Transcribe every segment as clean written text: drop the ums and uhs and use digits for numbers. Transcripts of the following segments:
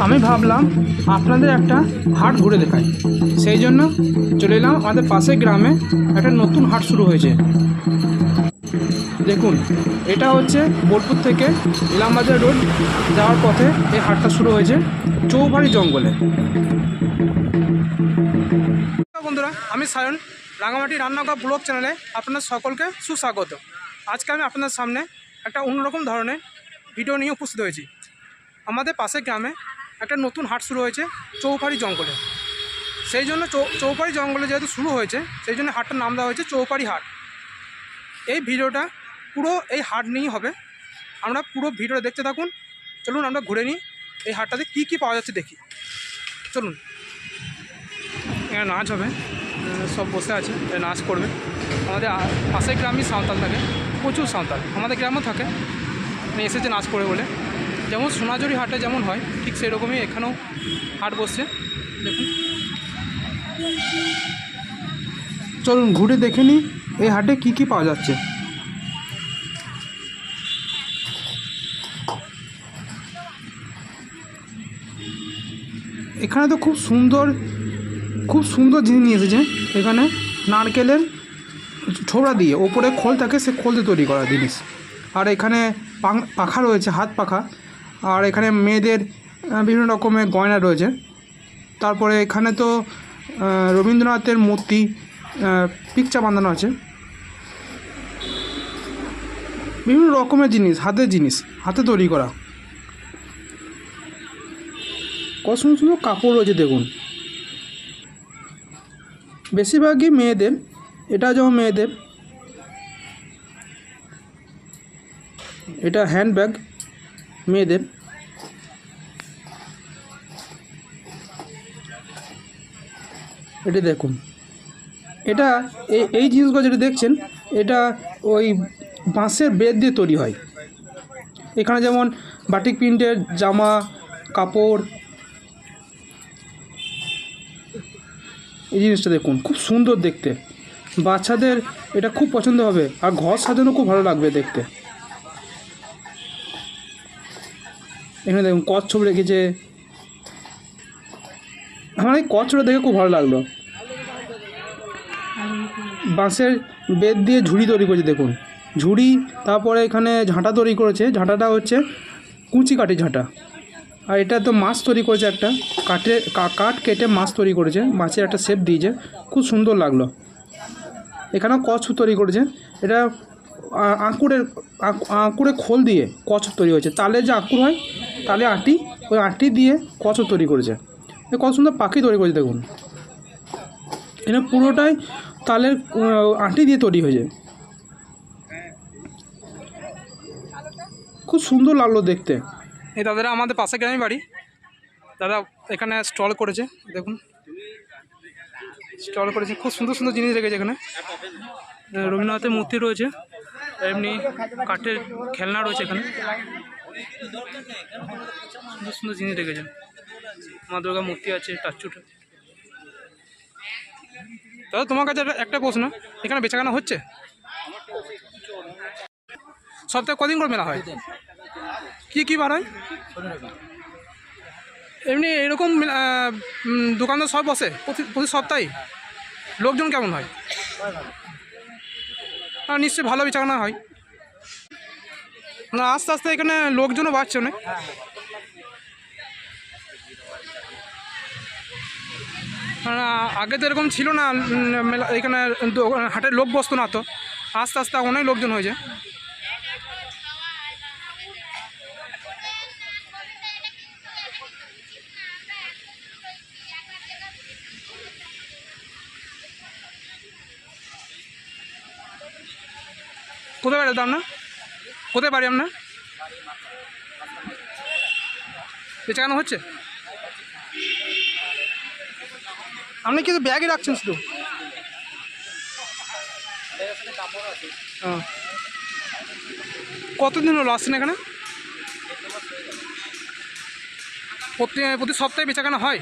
আমি ভাবলাম আপনাদের একটা হাট ঘুরে দেখাই, সেই জন্য চলে এলাম আমাদের পাশের গ্রামে। একটা নতুন হাট শুরু হয়েছে। দেখুন, এটা হচ্ছে বোলপুর থেকে ইলামবাজার রোড যাওয়ার পথে এই হাটটা শুরু হয়েছে, চৌবাড়ি জঙ্গলে। বন্ধুরা, আমি সায়ন, রাঙামাটি রান্নাঘর ব্লগ চ্যানেলে আপনার সকলকে সুস্বাগত। আজকে আমি আপনাদের সামনে একটা অন্যরকম ধরনের ভিডিও নিয়ে উপস্থিত হয়েছি। আমাদের পাশের গ্রামে একটা নতুন হাট শুরু হয়েছে চৌপাড়ি জঙ্গলে। সেই জন্য চৌপাড়ি জঙ্গলে যেহেতু শুরু হয়েছে, সেই জন্য হাটটার নাম দেওয়া হয়েছে চৌপাড়ি হাট। এই ভিডিওটা পুরো এই হাট নিয়েই হবে। আমরা পুরো ভিডিওটা দেখতে থাকুন। চলুন আমরা ঘুরে নিই, এই হাটটাতে কী কী পাওয়া যাচ্ছে দেখি। চলুন। এখানে নাচ হবে, সব বসে আছে, নাচ করবে। আমাদের পাশের গ্রামই সাঁওতাল থাকে, প্রচুর সাঁওতাল আমাদের গ্রামেও থাকে। এসেছে নাচ করে বলে, যেমন সোনাঝুরি হাটে যেমন হয় ঠিক সেই রকমই এখানেও হাট বসছে। দেখুন, চলুন ঘুরে দেখে নিই এই হাটে কী কী পাওয়া যাচ্ছে। এখানে তো খুব সুন্দর জিনিস নিয়ে এসেছে। এখানে নারকেলের ছোবড়া দিয়ে ওপরে খোল থাকে, সে খোল দিয়ে তৈরি করা জিনিস। আর এখানে পাখা রয়েছে, হাত পাখা। আর এখানে মেয়েদের বিভিন্ন রকমের গয়না রয়েছে। তারপরে এখানে তো রবীন্দ্রনাথের মূর্তি পিকচার বাঁধানো আছে। বিভিন্ন রকমের জিনিস, হাতে তৈরি করা। কত সুন্দর সুন্দর কাপড় রয়েছে দেখুন। বেশিরভাগই মেয়েদের, এটা যেমন মেয়েদের, এটা হ্যান্ডব্যাগ মেয়েদের। এটা দেখুন, এটা এই জিনিসগুলো যেটা দেখছেন, এটা ওই বাঁশের বেত দিয়ে তৈরি হয়। এখানে যেমন বাটিক প্রিন্টের জামা কাপড়, এই জিনিসটা দেখুন, খুব সুন্দর দেখতে। বাচ্চাদের এটা খুব পছন্দ হবে, আর ঘর সাজানো খুব ভালো লাগবে দেখতে। এখানে দেখুন কচ্ছপ রেখেছে। আমার এই কচ্ছপটা দেখে খুব ভালো লাগলো। বাঁশের বেত দিয়ে ঝুড়ি তৈরি করেছে দেখুন, ঝুড়ি। তারপরে এখানে ঝাঁটা তৈরি করেছে, ঝাঁটাটা হচ্ছে কুচি কাঠি ঝাঁটা। আর এটা তো মাছ তৈরি করেছে, একটা কাঠ কেটে মাছ তৈরি করেছে, মাছের একটা শেপ দিয়েছে, খুব সুন্দর লাগলো। এখানেও কচ্ছপ তৈরি করেছে। এটা আঁকুড়ের খোল দিয়ে কচ্ছপ তৈরি হয়েছে। তালের যে আঁকুড় হয়, তালে আটি, ওই আটি দিয়ে কচ্ছপ তৈরি করেছে। কত সুন্দর পাখি তৈরি করেছে দেখুন। এটা পুরোটাই তালের আটি দিয়ে তৈরি হয়েছে। খুব সুন্দর লাগলো দেখতে। এই দাদারা আমাদের পাশে গ্রামে বাড়ি। দাদা এখানে স্টল করেছে, দেখুন স্টল করেছে, খুব সুন্দর সুন্দর জিনিস রেখেছে। এখানে রবীন্দ্রনাথের মূর্তি রয়েছে, এমনি কাঠের খেলনা রয়েছে। এখানে সুন্দর সুন্দর জিনিস রেখেছে। মা দুর্গা মূর্তি আছে, টাচুটা। দাদা তোমার কাছে একটা প্রশ্ন, এখানে বেচাকেনা হচ্ছে? সপ্তাহে কদিন করে মেলা হয়? কি বার হয়? এমনি এরকম দোকানদার সব বসে প্রতি সপ্তাহে? লোকজন কেমন হয়? নিশ্চয়ই ভালো বেচাকেনা হয় না? আস্তে আস্তে এখানে লোকজনও বাড়ছে অনেক। আগে তো এরকম ছিল না, মেলা এখানে হাটের লোক বসতো না, তো আস্তে আস্তে অনেক লোকজন হয়েছে। কোথায় বাড়ি আপনার? কোথায় বাড়ি আপনার? বেচাকেনা হচ্ছে? আপনি কিন্তু ব্যাগে রাখছেন শুধু? কতদিন হলো আসছেন এখানে? প্রতি সপ্তাহে বেচাকেনা হয়?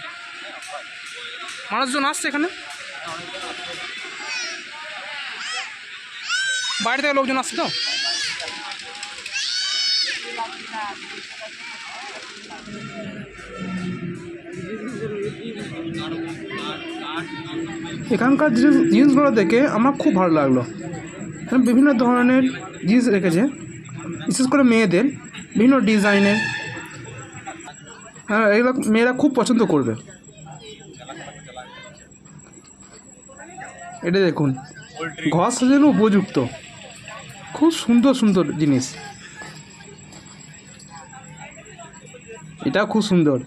মানুষজন আসছে এখানে? বাইরে থেকে লোকজন আসছে তো? এখানকার জিনিসগুলো দেখে আমার খুব ভালো লাগলো। এখানে বিভিন্ন ধরনের জিনিস রেখেছে, বিশেষ করে মেয়েদের বিভিন্ন ডিজাইনের। এগুলো মেয়েরা খুব পছন্দ করবে। এটা দেখুন, ঘর সাজানো উপযুক্ত, খুব সুন্দর সুন্দর জিনিস। এটা খুব সুন্দর।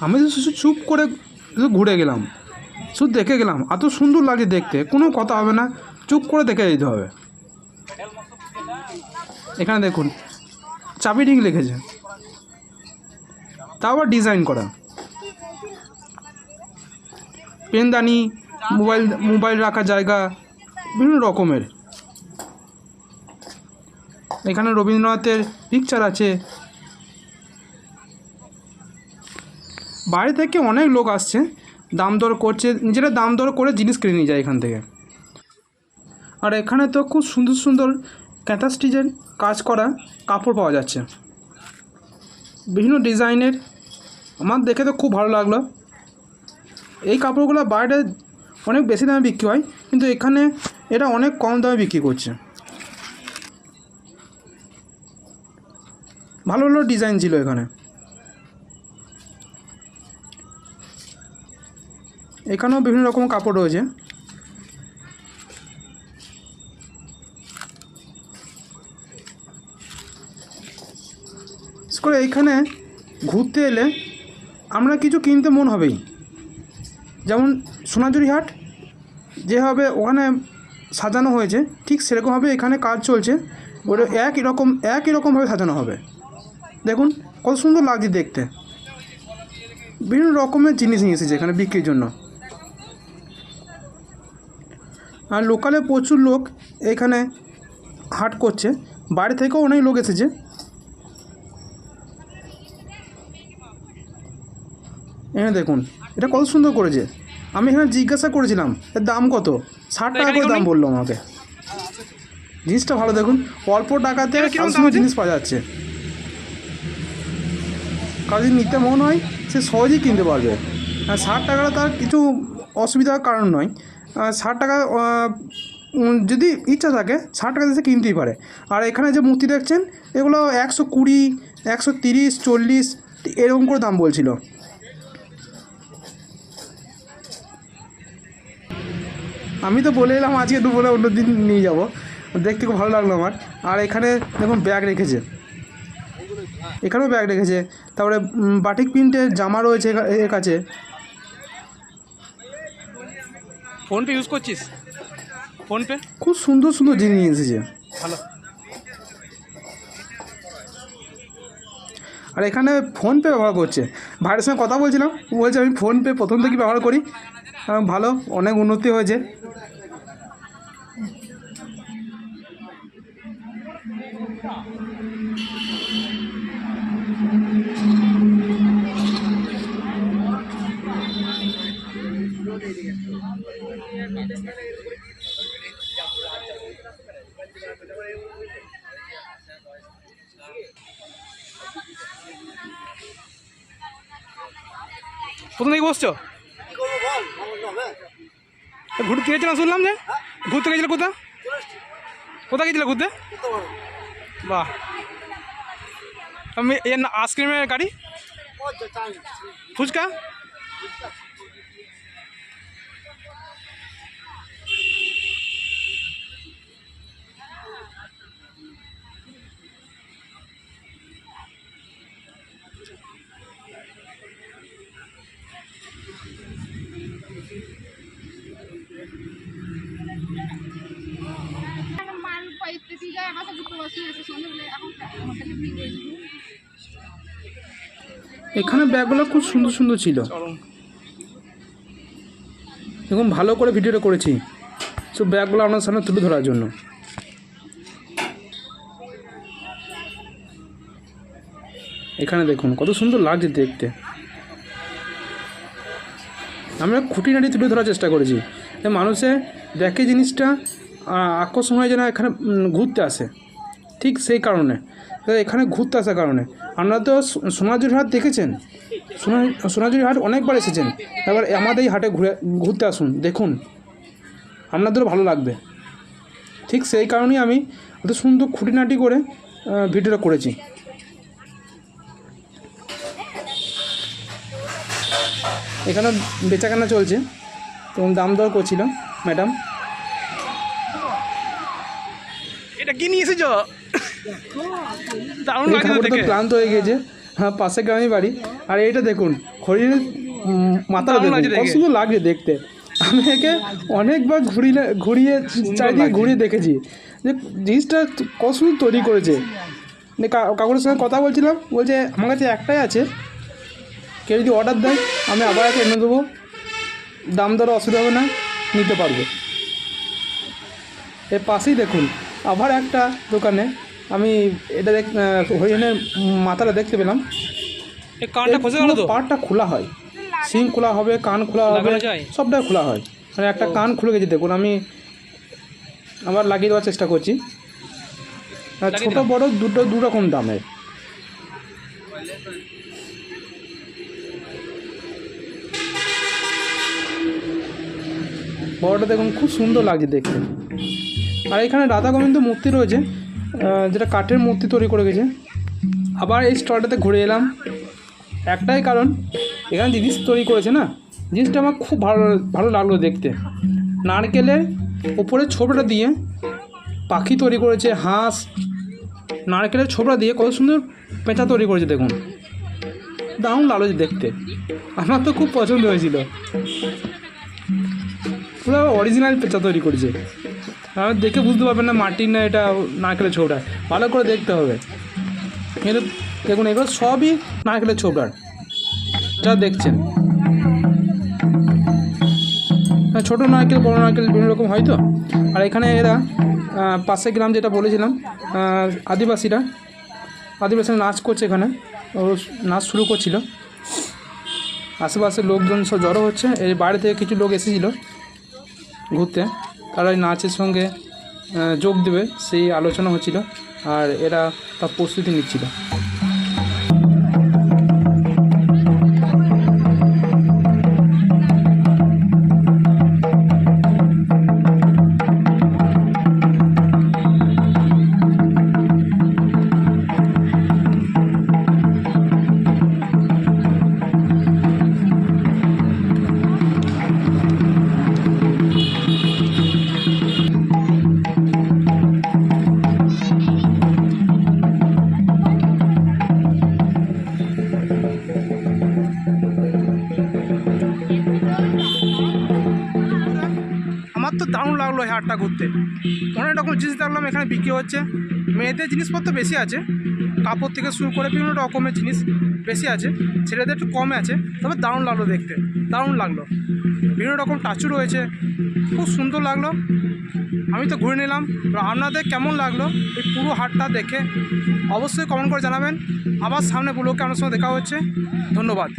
আমি তো শুধু চুপ করে ঘুরে গেলাম, শুধু দেখে গেলাম। এত সুন্দর লাগে দেখতে, কোনো কথা হবে না, চুপ করে দেখে যেতে হবে। এখানে দেখুন চাবি রিং লিখেছে, তাও আবার ডিজাইন করা। পেনদানি, মোবাইল রাখার জায়গা, বিভিন্ন রকমের। এখানে রবীন্দ্রনাথের পিকচার আছে। বাইরে থেকে অনেক লোক আসছে, দাম দর করছে, নিজেরা দাম দর করে জিনিস কিনে নিয়ে যায় এখান থেকে। আর এখানে তো খুব সুন্দর সুন্দর কাঁথা স্টিচের কাজ করা কাপড় পাওয়া যাচ্ছে, বিভিন্ন ডিজাইনের। আমার দেখে তো খুব ভালো লাগলো। এই কাপড়গুলো বাইরে অনেক বেশি দামে বিক্রি হয়, কিন্তু এখানে এটা অনেক কম দামে বিক্রি করছে। ভালো ভালো ডিজাইন ছিল এখানে। এখানেও বিভিন্ন রকম কাপড় রয়েছে। করে এইখানে ঘুরতে এলে আমরা কিছু কিনতে মন হবেই। যেমন সোনাঝুরি হাট যেভাবে ওখানে সাজানো হয়েছে, ঠিক সেরকমভাবে এখানে কাজ চলছে। ওটা একই রকমভাবে সাজানো হবে। দেখুন কত সুন্দর লাগছে দেখতে। বিভিন্ন রকমের জিনিস নিয়ে এসেছে এখানে বিক্রির জন্য। আর লোকালে প্রচুর লোক এখানে হাট করছে, বাইরে থেকেও অনেক লোক এসেছে। এখানে দেখুন এটা কত সুন্দর করেছে। আমি এখানে জিজ্ঞাসা করেছিলাম এর দাম কত, 60 টাকা করে দাম বললো আমাকে। জিনিসটা ভালো, দেখুন অল্প টাকাতে সবসময় জিনিস পাওয়া যাচ্ছে। কারো যদি নিতে মন হয় সে সহজেই কিনতে পারবে। 60 টাকাটা তার কিছু অসুবিধার কারণ নয়। 60 টাকা যদি ইচ্ছা থাকে 60 টাকা দিয়ে কিনতেই পারে। আর এখানে যে মূর্তি দেখছেন এগুলো 120, 130, 40 এরকম করে দাম বলছিল। আমি তো বলে এলাম আজকে দুপুরে, অন্য দিন নিয়ে যাব। দেখতে খুব ভালো লাগলো আমার। আর এখানে দেখুন ব্যাগ রেখেছে, এখানেও ব্যাগ রেখেছে। তারপরে বাটিক প্রিন্টের জামা রয়েছে এর কাছে। ফোনপে ইউজ করছিস? ফোনপে খুব সুন্দর সুন্দর জিনিস নিয়ে এসেছে, ভালো। আর এখানে ফোনপে ব্যবহার করছে। ভাইয়ের সঙ্গে কথা বলছিলাম, বলছে আমি ফোনপে প্রথম থেকে ব্যবহার করি। ভালো, অনেক উন্নতি হয়েছে। কোথা থেকে বসছো? ঘুরতে গেছিলাম, শুনলাম যে ঘুরতে গেছিল। কোথা গেছিল ঘুরতে? বাহ, আমি আইসক্রিমের গাড়ি, ফুচকা। এখানে ব্যাগগুলো খুব সুন্দর সুন্দর ছিল। এখন ভালো করে ভিডিওটা করেছি সব ব্যাগগুলো আপনার সামনে তুলে ধরার জন্য। এখানে দেখুন কত সুন্দর লাগছে দেখতে। আমরা খুঁটিনাটি তুলে ধরার চেষ্টা করেছি, মানুষে দেখে জিনিসটা আকর্ষণ হয় যেন এখানে ঘুরতে আসে। ঠিক সেই কারণে এখানে ঘুরতে আসার কারণে। আপনারা তো সোনাঝুরি হাট দেখেছেন, সোনাঝুরি হাট অনেকবার এসেছেন, এবার আমাদের এই হাটে ঘুরতে আসুন, দেখুন আপনাদেরও ভালো লাগবে। ঠিক সেই কারণেই আমি এত সুন্দর খুঁটিনাটি করে ভিডিওটা করেছি। এখানে বেচাকেনা চলছে, তখন দাম দর করছিল ম্যাডাম। এটা কি নিয়ে এসেছ? দারুণ লাগছে দেখে, তো ক্লান্ত হয়ে গেছে। হ্যাঁ, পাশে গ্রামে বাড়ি। আর এইটা দেখুন হরিণের মাথাটা দেখুন, কত সুন্দর লাগছে দেখতে। আমি একে অনেকবার ঘুরিয়ে চারিদিকে ঘুরিয়ে দেখেছি যে জিনিসটা কত সুন্দর তৈরি করেছে। কাকুর সঙ্গে কথা বলছিলাম, বলছে আমার কাছে একটাই আছে, কেউ যদি অর্ডার দেয় আমি আবার একে এনে দেবো, দাম দরও অসুবিধা হবে না, নিতে পারবো। এর পাশেই দেখুন আবার একটা দোকানে আমি এটা হরিণের মাথাটা দেখতে পেলাম। পাটটা খোলা হয়, সিং খোলা হবে, কান খোলা হবে, সবটাই খোলা হয়। মানে একটা কান খুলে গেছে দেখুন, আমি আবার লাগিয়ে দেওয়ার চেষ্টা করছি। ছোট বড় দু রকম দামের। বড়টা দেখুন খুব সুন্দর লাগছে দেখতে। আর এখানে রাধা গোবিন্দ মূর্তি রয়েছে, যেটা কাঠের মূর্তি তৈরি করে গেছে। আবার এই স্টলটাতে ঘুরে এলাম একটাই কারণ, এখানে জিনিস তৈরি করেছে না, জিনিসটা আমার খুব ভালো লাগলো দেখতে। নারকেলের উপরে ছোবড়া দিয়ে পাখি তৈরি করেছে, হাঁস, নারকেলের ছোবড়া দিয়ে কত সুন্দর পেঁচা তৈরি করেছে দেখুন, দারুণ লাগলো দেখতে। আমার তো খুব পছন্দ হয়েছিল, পুরো অরিজিনাল পেঁচা তৈরি করেছে। আমার দেখে বুঝতে পারবেন না মাটির না এটা নারকেলের ছোবড়া, ভালো করে দেখতে হবে। কিন্তু দেখুন এগুলো সবই নারকেলের ছোবড়ার যা দেখছেন। ছোটো নারকেল বড়ো নারকেল বিভিন্ন রকম হয় তো। আর এখানে এরা পাশে গ্রাম যেটা বলেছিলাম, আদিবাসীরা নাচ করছে, এখানে ও নাচ শুরু করছিল। আশেপাশের লোকজন সব জড়ো হচ্ছে, এই বাইরে থেকে কিছু লোক এসেছিলো ঘুরতে, তারা এই নাচের সঙ্গে যোগ দেবে সেই আলোচনা হচ্ছিল, আর এরা তার প্রস্তুতি নিচ্ছিল। আমার তো দারুণ লাগলো এই হাটটা ঘুরতে, অনেক রকম জিনিস দেখলাম এখানে বিক্রি হচ্ছে। মেয়েদের জিনিসপত্র বেশি আছে, কাপড় থেকে শুরু করে বিভিন্ন রকমের জিনিস বেশি আছে, ছেলেদের একটু কমে আছে। তবে দারুণ লাগলো দেখতে, দারুণ লাগলো। বিভিন্ন রকম টাচু রয়েছে, খুব সুন্দর লাগলো। আমি তো ঘুরে নিলাম। আপনাদের কেমন লাগলো এই পুরো হাটটা দেখে অবশ্যই কমেন্ট করে জানাবেন। আবার সামনে ব্লগে আপনার সঙ্গে দেখা হচ্ছে। ধন্যবাদ।